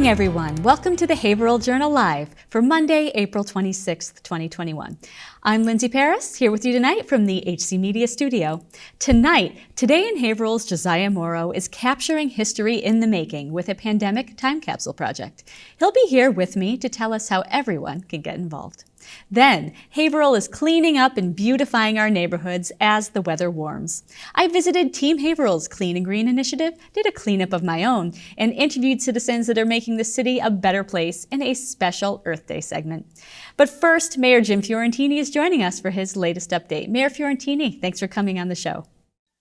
morning, everyone. Welcome to the Haverhill Journal Live for Monday, April 26th, 2021. I'm Lindsay Paris, here with you tonight from the HC Media Studio. Tonight, Today in Haverhill's Josiah Morrow is capturing history in the making with a pandemic time capsule project. He'll be here with me to tell us how everyone can get involved. Then, Haverhill is cleaning up and beautifying our neighborhoods as the weather warms. I visited Team Haverhill's Clean and Green initiative, did a cleanup of my own, and interviewed citizens that are making the city a better place in a special Earth Day segment. But first, Mayor Jim Fiorentini is joining us for his latest update. Mayor Fiorentini, thanks for coming on the show.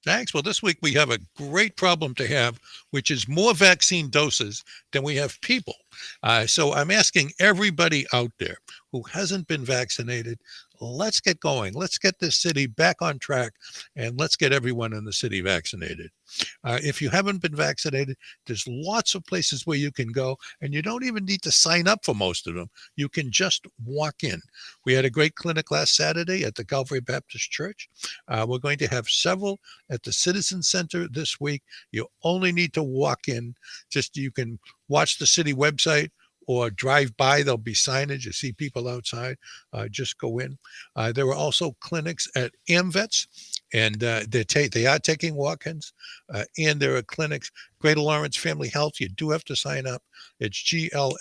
Thanks. Well, this week we have a great problem to have, which is more vaccine doses than we have people. So I'm asking everybody out there who hasn't been vaccinated, let's get going. Let's get this city back on track, and let's get everyone in the city vaccinated. If you haven't been vaccinated, there's lots of places where you can go, and you don't even need to sign up for most of them. You can just walk in. We had a great clinic last Saturday at the Calvary Baptist Church. We're going to have several at the Citizen Center this week. You only need to walk in. Just you can watch the city website or drive by. There'll be signage. You see people outside. Just go in. There are also clinics at AMVETS, and they are taking walk-ins. And there are clinics. Greater Lawrence Family Health, you do have to sign up. It's glfhc.org.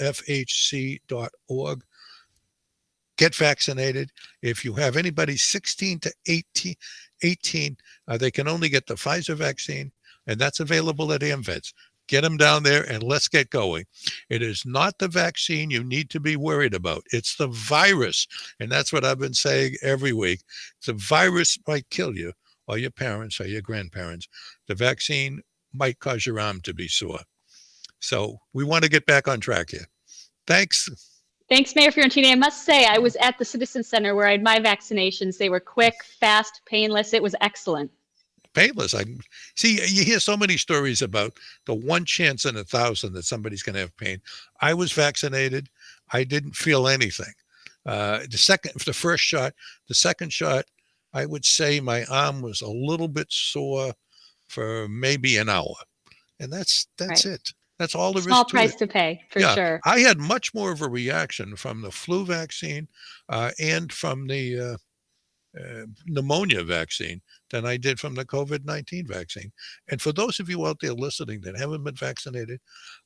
Get vaccinated. If you have anybody 16 to 18, they can only get the Pfizer vaccine, and that's available at AMVETS. Get them down there and let's get going. It is not the vaccine you need to be worried about. It's the virus. And that's what I've been saying every week. The virus might kill you or your parents or your grandparents. The vaccine might cause your arm to be sore. So we want to get back on track here. Thanks. Thanks, Mayor Fiorentini. I must say, I was at the Citizen Center where I had my vaccinations. They were quick, fast, painless. It was excellent. Painless. I see. You hear so many stories about the one chance in 1,000 that somebody's going to have pain. I was vaccinated. I didn't feel anything. The first shot, the second shot, I would say my arm was a little bit sore for maybe an hour, and that's right. It. That's all there is to it. Small price to pay, for sure. I had much more of a reaction from the flu vaccine and from the pneumonia vaccine than I did from the COVID-19 vaccine. And for those of you out there listening that haven't been vaccinated,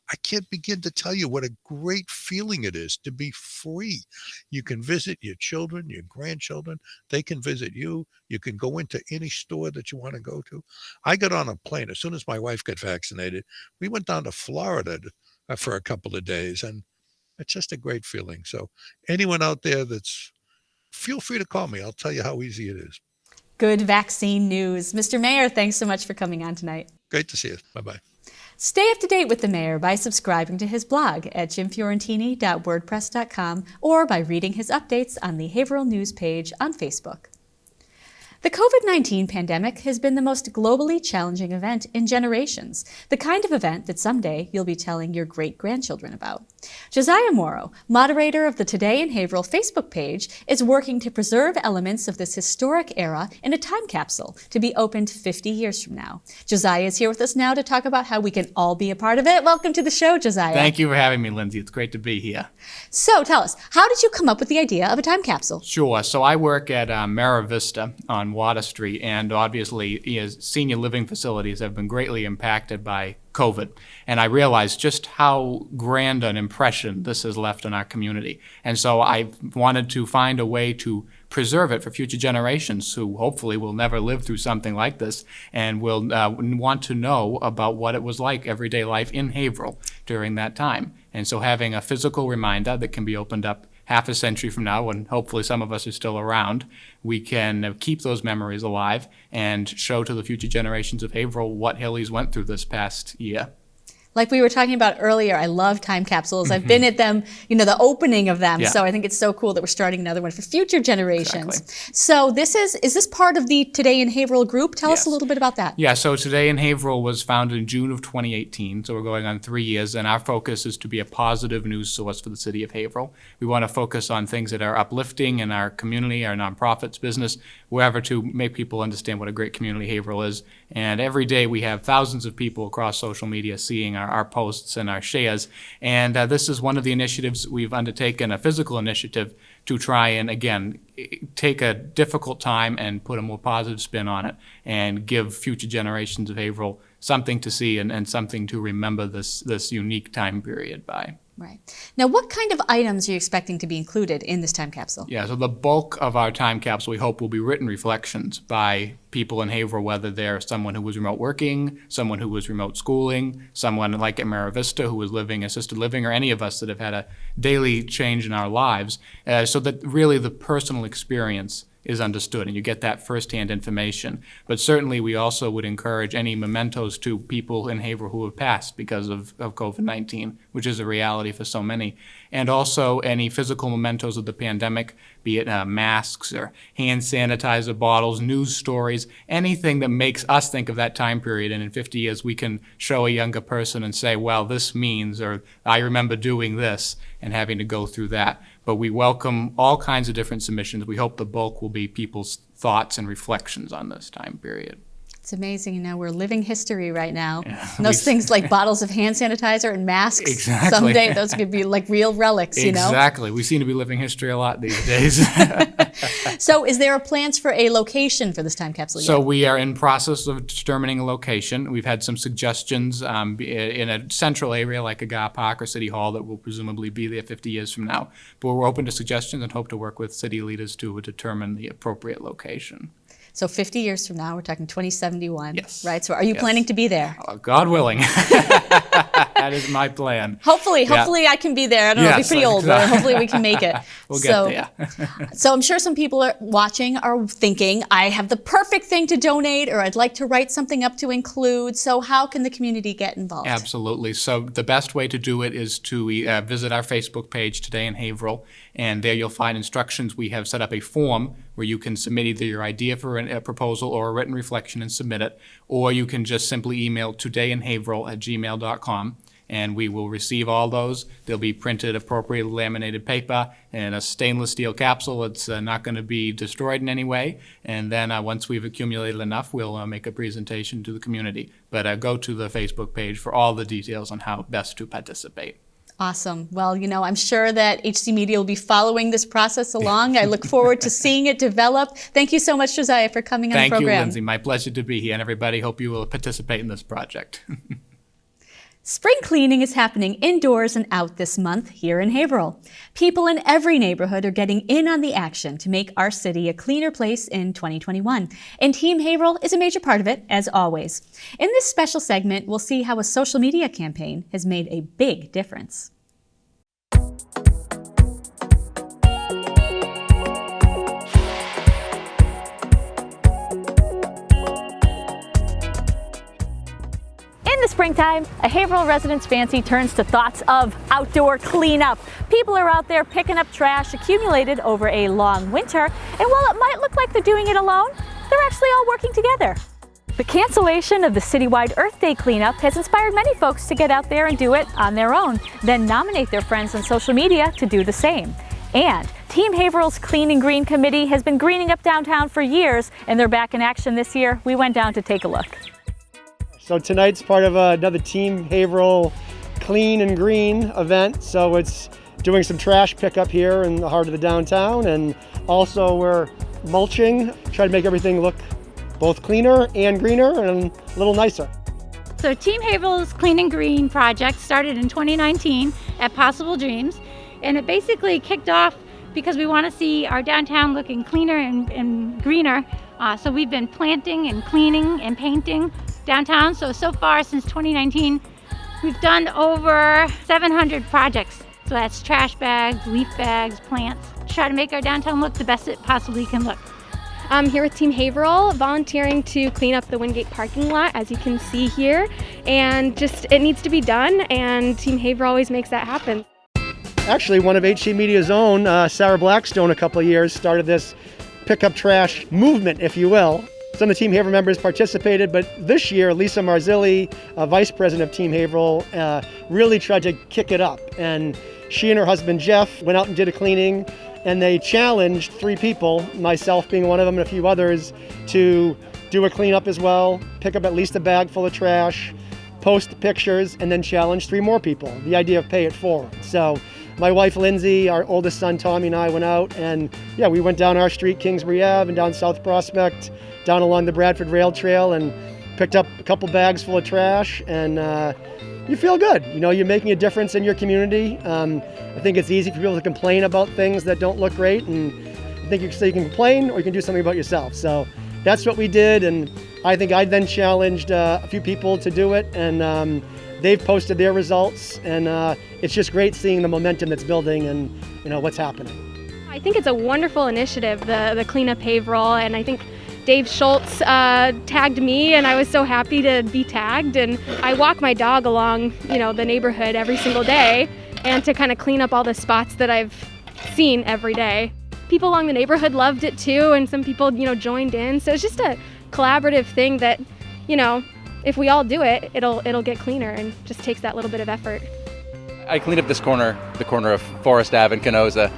I can't begin to tell you what a great feeling it is to be free. You can visit your children, your grandchildren. They can visit you. You can go into any store that you want to go to. I got on a plane as soon as my wife got vaccinated. We went down to Florida for a couple of days, and it's just a great feeling. So anyone out there feel free to call me. I'll tell you how easy it is. Good vaccine news. Mr. Mayor, thanks so much for coming on tonight. Great to see you. Bye-bye. Stay up to date with the mayor by subscribing to his blog at jimfiorentini.wordpress.com or by reading his updates on the Haverhill News page on Facebook. The COVID-19 pandemic has been the most globally challenging event in generations, the kind of event that someday you'll be telling your great-grandchildren about. Josiah Morrow, moderator of the Today in Haverhill Facebook page, is working to preserve elements of this historic era in a time capsule to be opened 50 years from now. Josiah is here with us now to talk about how we can all be a part of it. Welcome to the show, Josiah. Thank you for having me, Lindsay. It's great to be here. So tell us, how did you come up with the idea of a time capsule? Sure. So I work at Morrow Vista on Water Street, and obviously senior living facilities have been greatly impacted by COVID. And I realized just how grand an impression this has left on our community. And so I wanted to find a way to preserve it for future generations who hopefully will never live through something like this and will want to know about what it was like everyday life in Haverhill during that time. And so having a physical reminder that can be opened up half a century from now, when hopefully some of us are still around, we can keep those memories alive and show to the future generations of Haverhill what Hillies went through this past year. Like we were talking about earlier, I love time capsules. I've been at them, the opening of them. Yeah. So I think it's so cool that we're starting another one for future generations. Exactly. So is this part of the Today in Haverhill group? Tell us a little bit about that. Yeah, so Today in Haverhill was founded in June of 2018. So we're going on 3 years, and our focus is to be a positive news source for the city of Haverhill. We want to focus on things that are uplifting in our community, our nonprofits, business, wherever, to make people understand what a great community Haverhill is. And every day we have thousands of people across social media seeing our our posts and our shares. And this is one of the initiatives we've undertaken, a physical initiative, to try and, again, take a difficult time and put a more positive spin on it and give future generations of Haverhill something to see and something to remember this unique time period by. Right. Now, what kind of items are you expecting to be included in this time capsule? Yeah, so the bulk of our time capsule, we hope, will be written reflections by people in Haverhill, whether they're someone who was remote working, someone who was remote schooling, someone like at Morrow who was living assisted living, or any of us that have had a daily change in our lives, so that really the personal experience is understood and you get that firsthand information. But certainly we also would encourage any mementos to people in Haverhill who have passed because of COVID-19, which is a reality for so many. And also any physical mementos of the pandemic, be it masks or hand sanitizer bottles, news stories, anything that makes us think of that time period. And in 50 years, we can show a younger person and say, well, this means, or I remember doing this and having to go through that. But we welcome all kinds of different submissions. We hope the bulk will be people's thoughts and reflections on this time period. It's amazing, you know, we're living history right now. Yeah, and those things like bottles of hand sanitizer and masks, exactly. Someday those could be like real relics, you know? Exactly. We seem to be living history a lot these days. So is there plans for a location for this time capsule yet? So we are in process of determining a location. We've had some suggestions in a central area like Agar Park or City Hall that will presumably be there 50 years from now. But we're open to suggestions and hope to work with city leaders to determine the appropriate location. So 50 years from now, we're talking 2071, yes. Right? So are you planning to be there? God willing. That is my plan. Hopefully I can be there. I don't know, I'll be pretty old, but hopefully we can make it. We'll get there. So I'm sure some people are watching are thinking, I have the perfect thing to donate, or I'd like to write something up to include. So how can the community get involved? Absolutely. So the best way to do it is to visit our Facebook page, Today in Haverhill, and there you'll find instructions. We have set up a form where you can submit either your idea for a proposal or a written reflection and submit it, or you can just simply email todayinhaverhill@gmail.com, and we will receive all those. They'll be printed appropriately laminated paper in a stainless steel capsule. It's not going to be destroyed in any way, and then once we've accumulated enough, we'll make a presentation to the community. But go to the Facebook page for all the details on how best to participate. Awesome. Well, you know, I'm sure that HC Media will be following this process along. I look forward to seeing it develop. Thank you so much, Josiah, for coming on the program. Thank you, Lindsay. My pleasure to be here, and everybody, hope you will participate in this project. Spring cleaning is happening indoors and out this month here in Haverhill. People in every neighborhood are getting in on the action to make our city a cleaner place in 2021. And Team Haverhill is a major part of it, as always. In this special segment, we'll see how a social media campaign has made a big difference. In the springtime, a Haverhill resident's fancy turns to thoughts of outdoor cleanup. People are out there picking up trash accumulated over a long winter, and while it might look like they're doing it alone, they're actually all working together. The cancellation of the citywide Earth Day cleanup has inspired many folks to get out there and do it on their own, then nominate their friends on social media to do the same. And Team Haverhill's Clean and Green Committee has been greening up downtown for years, and they're back in action this year. We went down to take a look. So tonight's part of another Team Haverhill Clean and Green event. So it's doing some trash pickup here in the heart of the downtown, and also we're mulching, trying to make everything look both cleaner and greener and a little nicer. So Team Haverhill's Clean and Green project started in 2019 at Possible Dreams, and it basically kicked off because we want to see our downtown looking cleaner and greener. So we've been planting and cleaning and painting downtown. So far since 2019, we've done over 700 projects. So that's trash bags, leaf bags, plants, to try to make our downtown look the best it possibly can look. I'm here with Team Haverhill, volunteering to clean up the Wingate parking lot, as you can see here. And just, it needs to be done, and Team Haverhill always makes that happen. Actually, one of HC Media's own, Sarah Blackstone, a couple of years, started this pickup trash movement, if you will. Some of the Team Haverhill members participated, but this year, Lisa Marzilli, Vice President of Team Haverhill, really tried to kick it up. And she and her husband, Jeff, went out and did a cleaning, and they challenged 3 people, myself being one of them and a few others, to do a cleanup as well, pick up at least a bag full of trash, post pictures, and then challenge 3 more people. The idea of pay it forward. So my wife Lindsay, our oldest son Tommy, and I went out, and yeah, we went down our street, Kingsbury Ave, and down South Prospect, down along the Bradford Rail Trail, and picked up a couple bags full of trash, and you feel good. You know, you're making a difference in your community. I think it's easy for people to complain about things that don't look great, and I think you can complain or you can do something about yourself. So that's what we did, and I think I then challenged a few people to do it, and they've posted their results, and it's just great seeing the momentum that's building and what's happening. I think it's a wonderful initiative, the Clean Up Haverhill, and I think Dave Schultz tagged me, and I was so happy to be tagged. And I walk my dog along, the neighborhood every single day, and to kind of clean up all the spots that I've seen every day. People along the neighborhood loved it too, and some people, joined in. So it's just a collaborative thing that, if we all do it, it'll get cleaner, and just takes that little bit of effort. I cleaned up this corner, the corner of Forest Ave and Canosa,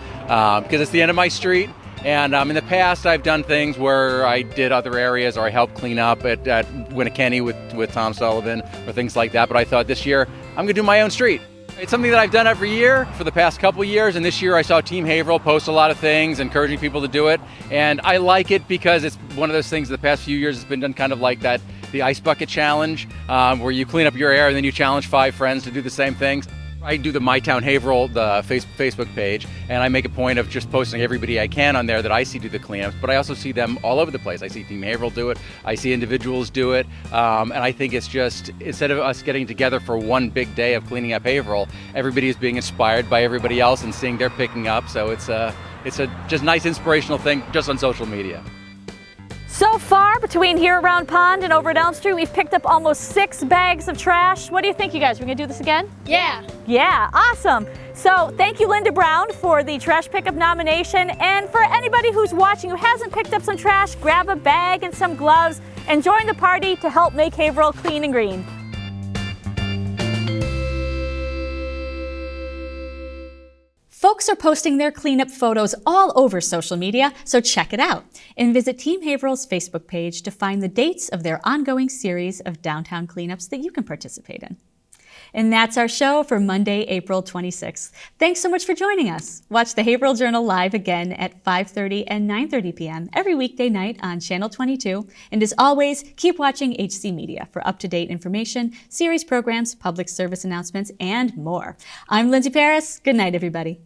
because it's the end of my street. And in the past, I've done things where I did other areas, or I helped clean up at Winnikenny with Tom Sullivan, or things like that. But I thought this year, I'm going to do my own street. It's something that I've done every year for the past couple of years, and this year I saw Team Haverhill post a lot of things, encouraging people to do it. And I like it because it's one of those things the past few years has been done kind of like that, the Ice Bucket Challenge, where you clean up your area and then you challenge 5 friends to do the same things. I do the My Town Haverhill, the Facebook page, and I make a point of just posting everybody I can on there that I see do the cleanups, but I also see them all over the place. I see Team Haverhill do it, I see individuals do it, and I think it's just, instead of us getting together for one big day of cleaning up Haverhill, everybody is being inspired by everybody else and seeing they're picking up, so it's a just nice inspirational thing just on social media. So far, between here around Pond and over at Elm Street, we've picked up almost 6 bags of trash. What do you think, you guys? We're gonna do this again? Yeah. Yeah, awesome. So thank you, Linda Brown, for the trash pickup nomination. And for anybody who's watching who hasn't picked up some trash, grab a bag and some gloves and join the party to help make Haverhill clean and green. Folks are posting their cleanup photos all over social media, so check it out. And visit Team Haverhill's Facebook page to find the dates of their ongoing series of downtown cleanups that you can participate in. And that's our show for Monday, April 26th. Thanks so much for joining us. Watch the Haverhill Journal live again at 5:30 and 9:30 p.m. every weekday night on Channel 22. And as always, keep watching HC Media for up-to-date information, series programs, public service announcements, and more. I'm Lindsay Paris. Good night, everybody.